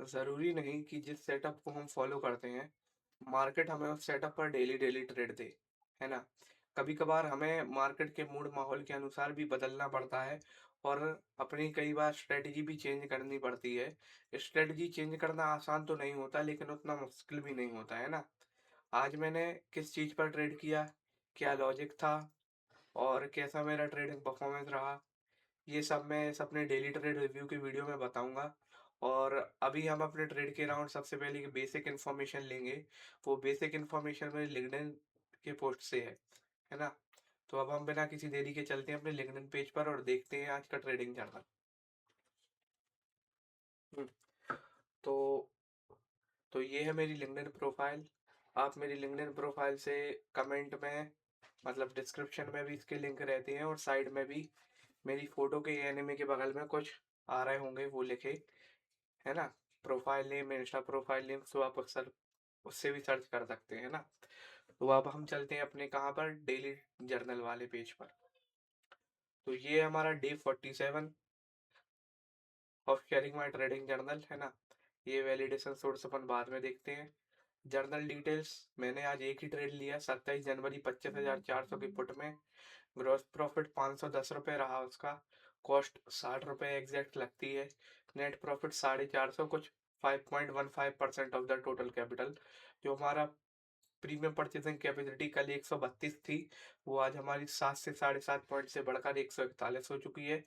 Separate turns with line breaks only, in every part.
ज़रूरी नहीं कि जिस सेटअप को हम फॉलो करते हैं, मार्केट हमें उस सेटअप पर डेली डेली ट्रेड दे, है ना? कभी-कभार हमें मार्केट के मूड माहौल के अनुसार भी बदलना पड़ता है और अपनी कई बार स्ट्रैटेजी भी चेंज करनी पड़ती है। स्ट्रैटेजी चेंज करना आसान तो नहीं होता लेकिन उतना मुश्किल भी नहीं होता, है ना? आज मैंने किस चीज़ पर ट्रेड किया, क्या लॉजिक था और कैसा मेरा ट्रेडिंग परफॉर्मेंस रहा, ये सब मैं इस अपने डेली ट्रेड रिव्यू की वीडियो में बताऊंगा। और अभी हम अपने ट्रेड के राउंड सबसे पहले बेसिक इन्फॉर्मेशन लेंगे। वो बेसिक इन्फॉर्मेशन मेरे लिंक्डइन के पोस्ट से है ना? तो अब हम बिना किसी देरी के चलते हैं अपने लिंक्डइन पेज पर और देखते हैं आज का ट्रेडिंग जर्नल। हम्म, तो ये है मेरी लिंक्डइन प्रोफाइल। आप मेरी लिंक्डइन प्रोफाइल से कमेंट में, मतलब डिस्क्रिप्शन में भी इसके लिंक रहते हैं और साइड में भी मेरी फोटो के एनिमे के बगल में कुछ आ रहे होंगे, वो लिखे, है ना? Profile name, Insta profile name, तो आप अक्सर उससे भी सर्च कर सकते हैं ना। तो अब हम चलते हैं अपने कहाँ पर, डेली जर्नल वाले पेज पर। तो ये हमारा day 47 of sharing my trading journal, है ना? ये वैलिडेशन सोर्स अपन बाद में देखते हैं। जर्नल डिटेल्स, मैंने आज एक ही ट्रेड लिया 27 जनवरी 25,400 की पुट में। ग्रॉस प्रॉफिट 510 रुपये रहा उसका। कॉस्ट 60 रुपये एग्जैक्ट लगती है। नेट प्रॉफिट 450, कुछ 5.15% ऑफ द टोटल कैपिटल। जो हमारा प्रीमियम परचेसिंग कैपेसिटी कल 132 थी, वो आज हमारी 7 से 7.5 पॉइंट से बढ़कर 141 हो चुकी है।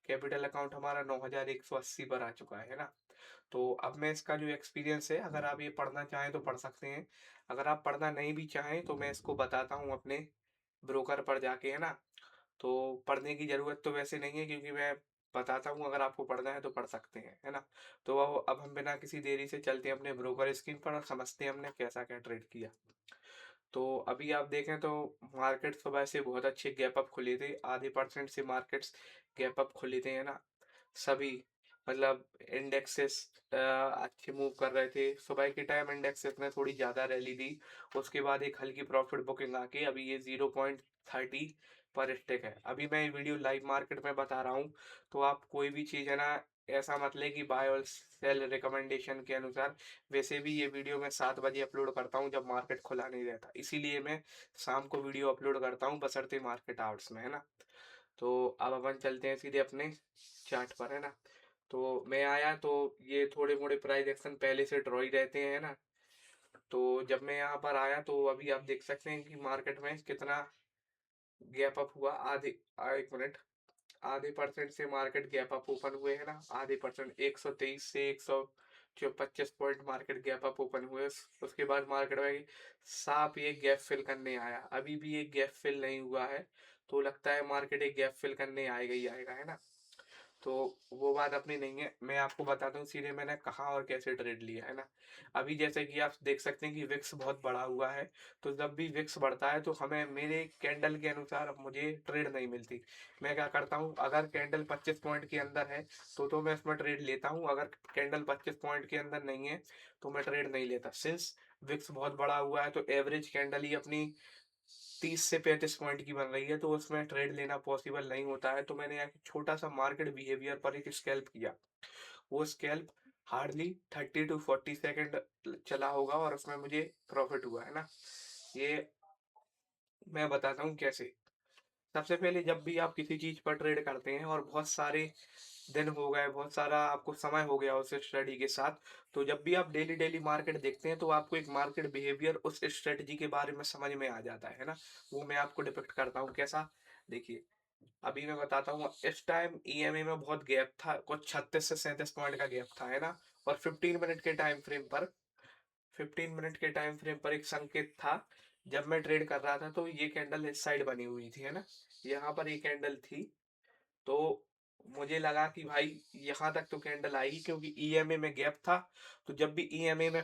कैपिटल अकाउंट हमारा 9,180 पर आ चुका है ना? तो अब मैं इसका जो एक्सपीरियंस है, अगर आप ये पढ़ना चाहें तो पढ़ सकते हैं। अगर आप पढ़ना नहीं भी चाहें तो मैं इसको बताता हूँ अपने ब्रोकर पर जाके, है ना? तो पढ़ने की ज़रूरत तो वैसे नहीं है क्योंकि मैं बताता हूँ, अगर आपको पढ़ना है तो पढ़ सकते हैं, है ना? तो अब हम बिना किसी देरी से चलते हैं अपने ब्रोकर स्क्रीन पर और समझते हैं हमने कैसा क्या ट्रेड किया। तो अभी आप देखें तो मार्केट सुबह से बहुत अच्छे गैप अप खुले थे, आधे परसेंट से मार्केट्स गैप अप खुले थे, है ना? सभी, मतलब इंडेक्सेस अच्छे मूव कर रहे थे। सुबह के टाइम इंडेक्सेस ने थोड़ी ज़्यादा रैली दी, उसके बाद एक हल्की प्रॉफिट बुकिंग आके अभी ये 0.30 पर स्टिक है। अभी मैं ये वीडियो लाइव मार्केट में बता रहा हूँ, तो आप कोई भी चीज़, है ना, ऐसा मत ले कि बाय और सेल रिकमेंडेशन के अनुसार। वैसे भी ये वीडियो मैं 7 बजे अपलोड करता हूँ जब मार्केट खुला नहीं रहता, इसीलिए मैं शाम को वीडियो अपलोड करता हूँ बशर्ते मार्केट आवर्स में, है ना? तो अब अपन चलते हैं सीधे अपने चार्ट पर, है ना? तो मैं आया तो ये थोड़े मोड़े प्राइस एक्शन पहले से ड्रॉ ही रहते हैं ना। तो जब मैं यहाँ पर आया तो अभी आप देख सकते हैं कि मार्केट में कितना गैप अप हुआ। एक मिनट, आधे परसेंट से मार्केट गैप अप ओपन हुए, है ना? आधे परसेंट 123 से 100 जो 25 point market gap up open हुए। उसके बाद मार्केट में साफ ये गैप फिल करने आया, अभी भी एक गैप फिल नहीं हुआ है। तो लगता है मार्केट एक गैप फिल करने आएगा ही आएगा, है ना? तो वो बात अपनी नहीं है, मैं आपको बताता हूँ सीधे मैंने कहाँ और कैसे ट्रेड लिया, है ना? अभी जैसे कि आप देख सकते हैं कि विक्स बहुत बड़ा हुआ है। तो जब भी विक्स बढ़ता है तो हमें मेरे कैंडल के अनुसार मुझे ट्रेड नहीं मिलती। मैं क्या करता हूँ, अगर कैंडल 25 पॉइंट के अंदर है तो मैं इसमें ट्रेड लेता हूँ, अगर कैंडल 25 पॉइंट के अंदर नहीं है तो मैं ट्रेड नहीं लेता। सिंस विक्स बहुत बड़ा हुआ है तो एवरेज कैंडल ही अपनी 30 से 35 पॉइंट की बन रही है, तो उसमें ट्रेड लेना पॉसिबल नहीं होता है। तो मैंने यहाँ छोटा सा मार्केट बिहेवियर पर एक स्कैल्प किया। वो स्कैल्प हार्डली 30 to 40 सेकेंड चला होगा और उसमें मुझे प्रॉफिट हुआ, है ना? ये मैं बताता हूँ कैसे। सबसे पहले जब भी आप किसी चीज पर ट्रेड करते हैं और बहुत सारे दिन हो गए, बहुत सारा आपको समय हो गया उस स्ट्रेटजी के साथ, तो जब भी आप डेली डेली मार्केट देखते हैं तो आपको एक मार्केट बिहेवियर उस स्ट्रेटजी के बारे में समझ में आ जाता है ना? वो मैं आपको डिपिक्ट करता हूँ कैसा। देखिए, अभी मैं बताता हूँ, इस टाइम ईएमए में बहुत गैप था, कुछ 36 से 37 पॉइंट का गैप था, है ना? और 15 मिनट के टाइम फ्रेम पर, 15 मिनट के टाइम फ्रेम पर एक संकेत था। जब मैं ट्रेड कर रहा था तो ये कैंडल इस साइड बनी हुई थी, है ना? यहाँ पर ये कैंडल थी। तो मुझे लगा कि भाई यहाँ तक तो कैंडल आएगी क्योंकि ईएमए में गैप था। तो जब भी ईएमए में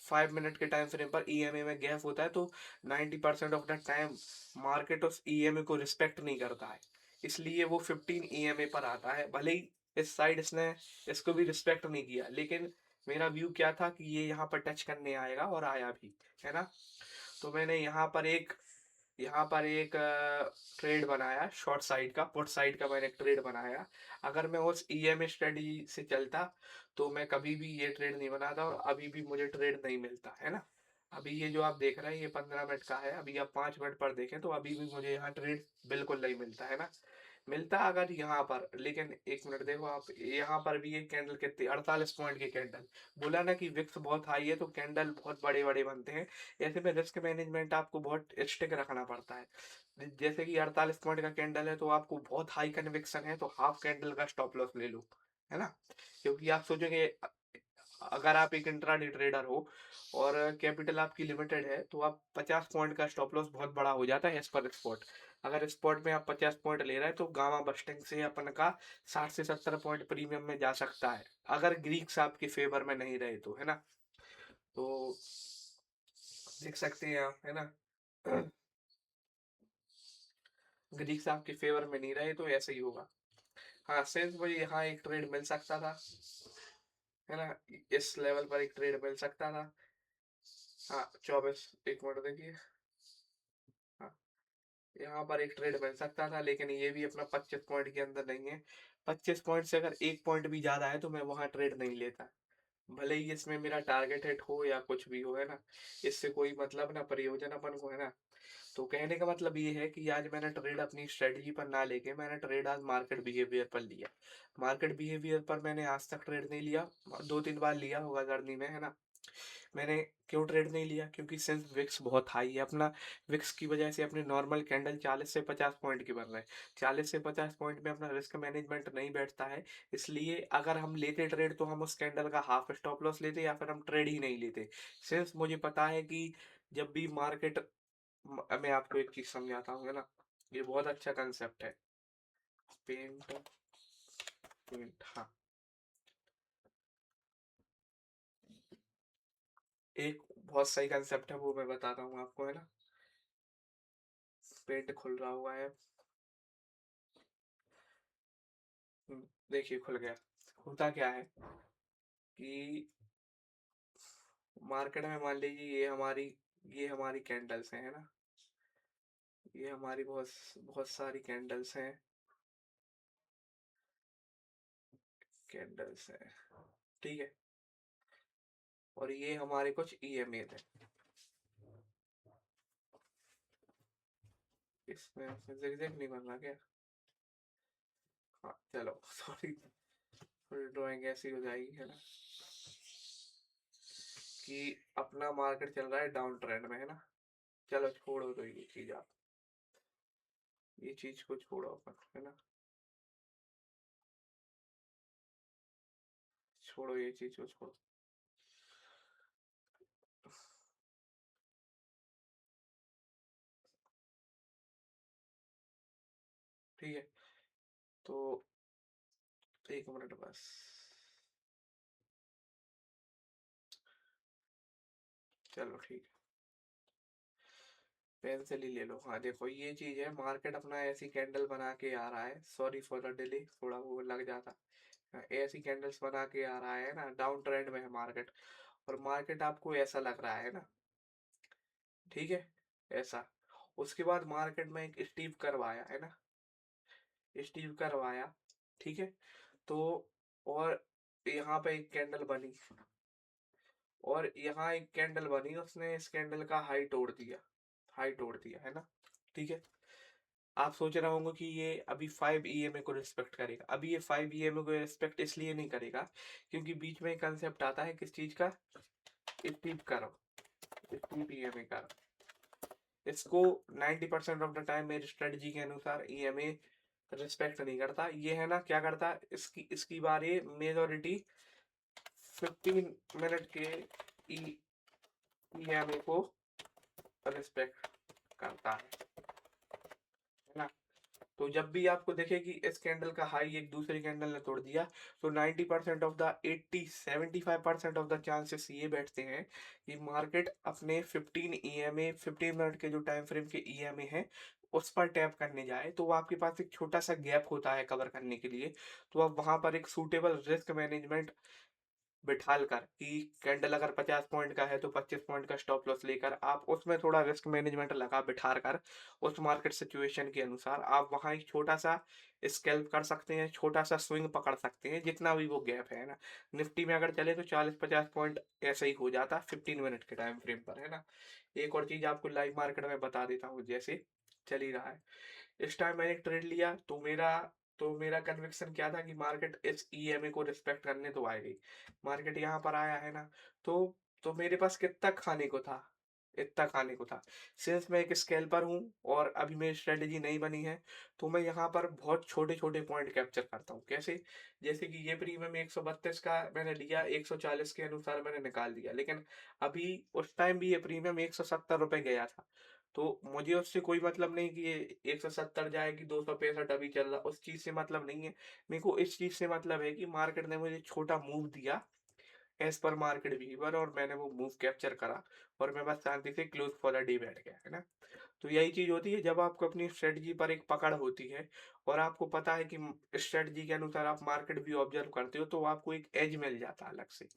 5 मिनट के टाइम फ्रेम पर ईएमए में गैप होता है तो 90% ऑफ द टाइम मार्केट उस ईएमए को रिस्पेक्ट नहीं करता है। इसलिए वो 15 ईएमए पर आता है, भले ही इस साइड इसने इसको भी रिस्पेक्ट नहीं किया, लेकिन मेरा व्यू क्या था कि ये यहाँ पर टच करने आएगा और आया भी, है ना? तो मैंने यहाँ पर एक यहाँ पर एक ट्रेड बनाया शॉर्ट साइड का, पुट साइड का मैंने एक ट्रेड बनाया। अगर मैं उस ईएमए स्टडी से चलता तो मैं कभी भी ये ट्रेड नहीं बनाता और अभी भी मुझे ट्रेड नहीं मिलता है ना। अभी ये जो आप देख रहे हैं ये 15 मिनट का है, अभी आप 5 मिनट पर देखें तो अभी भी मुझे यहाँ ट्रेड बिल्कुल नहीं मिलता है ना। मिलता अगर यहाँ पर, लेकिन एक मिनट देखो आप, यहाँ पर भी एक कैंडल कितनी 48 पॉइंट की कैंडल। बोला ना कि विक्स बहुत हाई है तो कैंडल बहुत बड़े बड़े बनते हैं। ऐसे में रिस्क मैनेजमेंट आपको बहुत स्टिक रखना पड़ता है। जैसे कि 48 पॉइंट का कैंडल है तो आपको बहुत हाई कन्विक्शन है तो हाफ कैंडल का स्टॉप लॉस ले लो, है ना। क्योंकि आप सोचोगे अगर आप एक इंट्राडे ट्रेडर हो और कैपिटल आपकी लिमिटेड है तो आप 50 पॉइंट का स्टॉप लॉस बहुत बड़ा हो जाता है एज पर स्पॉट। अगर स्पॉट में आप 50 पॉइंट ले रहे हैं तो गामा बस्टिंग से अपन का 60 से 70 पॉइंट प्रीमियम में जा सकता है, अगर ग्रीक्स आपके फेवर में नहीं रहे तो, है ना। तो देख सकते हैं आप, है ना। ग्रीक्स आपके फेवर में नहीं रहे तो ऐसे ही होगा। हाँ, सिंस मुझे यहाँ एक ट्रेड मिल सकता था, है ना, इस लेवल पर एक ट्रेड मिल सकता था। हाँ 24, एक मिनट देखिए। हाँ, यहाँ पर एक ट्रेड मिल सकता था लेकिन ये भी अपना 25 पॉइंट के अंदर नहीं है। 25 पॉइंट से अगर एक पॉइंट भी ज्यादा है तो मैं वहां ट्रेड नहीं लेता, भले ही इसमें मेरा टारगेट हिट हो या कुछ भी हो, है ना। इससे कोई मतलब ना, प्रयोजन अपन को, है ना। तो कहने का मतलब ये है कि आज मैंने ट्रेड अपनी स्ट्रेटजी पर ना लेके मैंने ट्रेड आज मार्केट बिहेवियर पर लिया। मार्केट बिहेवियर पर मैंने आज तक ट्रेड नहीं लिया, 2-3 बार लिया होगा जर्नी में, है ना। मैंने क्यों ट्रेड नहीं लिया, क्योंकि सिंस विक्स बहुत हाई है अपना, विक्स की वजह से अपने नॉर्मल कैंडल 40 से 50 पॉइंट की बन रहे हैं। 40 से 50 पॉइंट में अपना रिस्क मैनेजमेंट नहीं बैठता है। इसलिए अगर हम लेते ट्रेड तो हम उस कैंडल का हाफ स्टॉप लॉस लेते या फिर हम ट्रेड ही नहीं लेते। सिंस मुझे पता है कि जब भी मार्केट, मैं आपको एक चीज समझाता हूँ, है ना। ये बहुत अच्छा कंसेप्ट है। पेंट, पेंट, हाँ। एक बहुत सही कंसेप्ट है वो मैं बताता हूँ आपको, है ना। पेंट खुल रहा हुआ है। देखिए खुल गया। होता क्या है कि मार्केट में मान लीजिए ये हमारी कैंडल्स हैं, है ना। ये हमारी बहुत बहुत सारी कैंडल्स हैं, कैंडल्स हैं, ठीक है। और ये हमारे कुछ ईएमए थे। इसमें zigzag नहीं बन रहा क्या। हाँ चलो सॉरी, थोड़ी ड्राइंग ऐसी हो जाएगी, है ना, कि अपना मार्केट चल रहा है डाउन ट्रेंड में, है ना। चलो छोड़ो तो ये चीज आप, ये चीज को छोड़ो अपन, है ना। छोड़ो ये चीज को छोड़ो। ठीक है। तो एक मिनट बस। चलो ठीक है, पेंसिल ही ले लो। हाँ देखो ये चीज है, मार्केट अपना ऐसी कैंडल बना के आ रहा है, सॉरी फॉर द डिले, थोड़ा वो लग जाता। ऐसी कैंडल्स बना के आ रहा है ना, डाउन ट्रेंड में है मार्केट। और मार्केट आपको ऐसा लग रहा है ना, ठीक है, ऐसा। उसके बाद मार्केट में एक स्टीप कर्व आया, है ना, स्टीप कर्व आया, ठीक है। तो और यहाँ पे एक कैंडल बनी, और यहाँ एक कैंडल बनी, उसने इस कैंडल का हाई तोड़ दिया, हाई तोड़ दिया, है ना, ठीक है। आप सोच रहे होंगे कि ये अभी 5 ईएमए को रिस्पेक्ट करेगा, अभी ये 5 ईएमए को रिस्पेक्ट इसलिए नहीं करेगा क्योंकि बीच में एक कंसेप्ट आता है किस चीज का, स्टीप कर्व, स्टीप ईएमए का। इसको 90% ऑफ द टाइम मेरी स्ट्रेटजी के अनुसार ईएमए रिस्पेक्ट नहीं करता, ये है ना क्या करता, इसकी इसकी बारी मेजोरिटी 15 मिनट के ईएमए को रिस्पेक्ट करता है ना। तो जब भी आपको देखे कि इस कैंडल का हाई एक दूसरी कैंडल ने तोड़ दिया तो 90% of the 75% of the chances ये बैठते हैं कि मार्केट अपने 15 मिनट के जो टाइम फ्रेम के ईएमए हैं उस पर टैप करने जाए, तो वो आपके पास एक छोटा सा गैप होता है कवर करने के लिए। तो आप वहां पर एक सूटेबल रिस्क मैनेजमेंट बिठाल कर कि कैंडल अगर 50 पॉइंट का है तो 25 पॉइंट का स्टॉप लॉस लेकर आप उसमें थोड़ा रिस्क मैनेजमेंट लगा बिठा कर उस मार्केट सिचुएशन के अनुसार आप वहाँ एक छोटा-सा स्कैल्प कर सकते हैं, छोटा-सा स्विंग पकड़ सकते हैं, जितना भी वो गैप है ना? निफ्टी में अगर चले तो 40-50 पॉइंट ऐसे ही हो जाता 15 मिनट के टाइम फ्रेम पर, है ना? एक और चीज़ आपको लाइव मार्केट में बता देता हूँ, जैसे चल ही रहा है। इस टाइम मैंने एक ट्रेड लिया तो मेरा कन्विक्शन क्या था कि मार्केट इस ईएमए को रिस्पेक्ट करने तो आएगी। मार्केट यहाँ पर आया है ना, तो मेरे पास कितना खाने को था, इतना खाने को था। सिंस मैं एक स्कैल्पर हूँ और अभी मेरी स्ट्रेटजी नहीं बनी है, तो मैं यहाँ पर बहुत छोटे-छोटे पॉइंट कैप्चर करता हूँ। कैसे? जैसे कि ये प्रीमियम 132 का मैंने लिया, 140 के अनुसार मैंने निकाल दिया। लेकिन अभी उस टाइम भी ये प्रीमियम ₹170 गया था। तो मुझे उससे कोई मतलब नहीं कि ये 170 जाए कि 265 अभी चल रहा, उस चीज़ से मतलब नहीं है। मेरे को इस चीज़ से मतलब है कि मार्केट ने मुझे छोटा मूव दिया एज़ पर मार्केट बिहेवियर और मैंने वो मूव कैप्चर करा और मैं बस शांति से क्लोज़ फॉर द डे बैठ गया, है ना? तो यही चीज़ होती है जब आपको अपनी स्ट्रेटजी पर एक पकड़ होती है और आपको पता है कि स्ट्रेटजी के अनुसार आप मार्केट भी ऑब्जर्व करते हो, तो आपको एक एज मिल जाता है अलग से।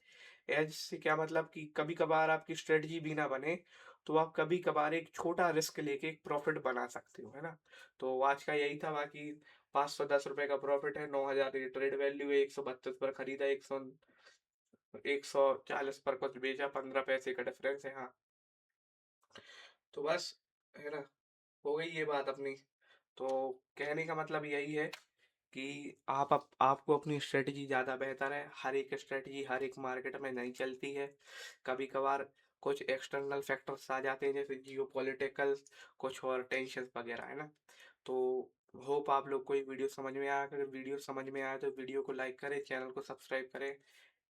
एज से क्या मतलब कि कभी-कभार आपकी स्ट्रेटजी भी ना बने, तो आप कभी-कभार एक छोटा रिस्क लेके एक प्रॉफ़िट बना सकते हो, है ना? तो आज का यही था, बाकी ₹510 का प्रॉफ़िट है, 9,000 की ट्रेड वैल्यू है, 132 पर खरीदा, 140 पर कुछ बेचा, 15 पैसे का डिफ़रेंस है, हाँ। तो बस, है ना? हो गई ये बात अपनी। तो कहने का मतलब यही है कि आपको अपनी स्ट्रेटजी ज़्यादा बेहतर है। हर एक स्ट्रेटजी हर एक मार्केट में नहीं चलती है। कभी-कभार कुछ एक्सटर्नल फैक्टर्स आ जाते हैं जैसे जियोपॉलिटिकल, कुछ और टेंशन्स वगैरह, है ना? तो होप आप लोग को ये वीडियो समझ में आया। अगर वीडियो समझ में आया तो वीडियो को लाइक करें, चैनल को सब्सक्राइब करें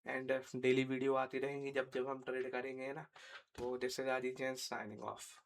एंड डेली वीडियो आती रहेंगी जब-जब हम ट्रेड करेंगे, है ना? तो this is Aditya Jain signing off.